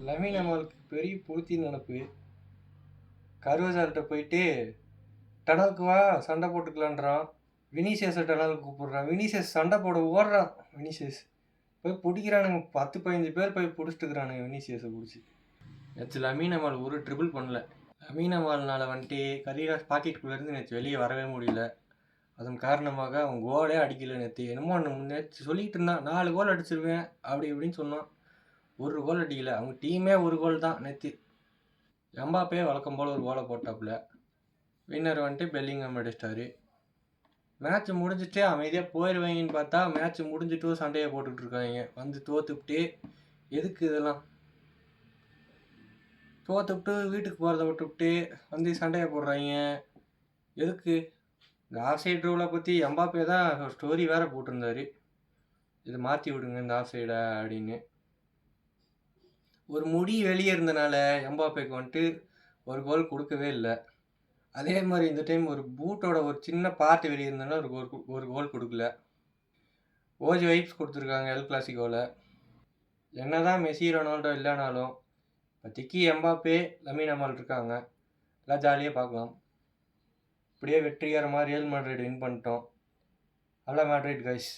Lamine அமலுக்கு பெரிய புளுத்தி நினப்பு. கருவசால்கிட்ட போயிட்டு டனலுக்கு வா சண்டை போட்டுக்கலான்றான். வினிசியஸை டனலுக்கு கூப்பிடுறான். வினிசியஸ் சண்டை போட ஓடுறான். வினிசியஸ் போய் பிடிக்கிறானுங்க. 10-15 பேர் போய் பிடிச்சிட்டுக்கிறானுங்க வினிசியஸை பிடிச்சி. நேற்று லமீன் அமல் ஒரு ட்ரிபிள் பண்ணல. லமீன் அமால்னால் வந்துட்டு கரீராஸ் பாக்கெட்டுக்குள்ளேருந்து நேற்று வெளியே வரவே முடியல. அதன் காரணமாக அவன் கோலே அடிக்கலை நேற்று. என்னமோ நேற்று சொல்லிகிட்டு இருந்தான் 4 கோல் அடிச்சிருவேன் அப்படி இப்படின்னு சொன்னான். ஒரு கோல் அடிக்கலை. அவங்க டீமே ஒரு கோல் தான் நேற்று. எம்பாப்பே வழக்கம் போல் ஒரு கோலை போட்டாப்புல. வின்னர் வந்துட்டு பெல்லிங்ஹாம் அடிச்சிட்டாரு. மேட்ச் முடிஞ்சிட்டு அமைதியாக போயிடுவாங்கன்னு பார்த்தா மேட்ச் முடிஞ்சிட்டும் சண்டையை போட்டுக்கிட்டு இருக்காங்க. வந்து தோத்துவிட்டு எதுக்கு இதெல்லாம்? தோத்துவிட்டு வீட்டுக்கு போகிறத விட்டுவிட்டு வந்து சண்டையை போடுறாங்க எதுக்கு? இந்த ஆஃப் சைடு ரூலை பற்றி எம்பாப்பே தான் ஸ்டோரி வேறு போட்டிருந்தாரு. இதை மாற்றி விடுங்க இந்த ஆஃப் சைடை அப்படின்னு. ஒரு முடி வெளியே இருந்தனால எம்பாப்பேக்கு வந்துட்டு ஒரு கோல் கொடுக்கவே இல்லை. அதே மாதிரி இந்த டைம் ஒரு பூட்டோட ஒரு சின்ன பார்ட் வெளியே இருந்தனால ஒரு கோல் கொடுக்கல. ஓஜி வைப்ஸ் கொடுத்துருக்காங்க எல் கிளாசிக்கோவில். என்ன தான் மெஸ்ஸி ரொனால்டோ இல்லைனாலும் இப்போதைக்கு எம்பாப்பே லமீன் அமால் இருக்காங்க. எல்லாம் ஜாலியாக பார்க்கலாம். இப்படியே வெற்றிகரமாக ரியல் மேட்ரிட் வின் பண்ணிட்டோம். அல்ல மேட்ரிட் கைஸ்.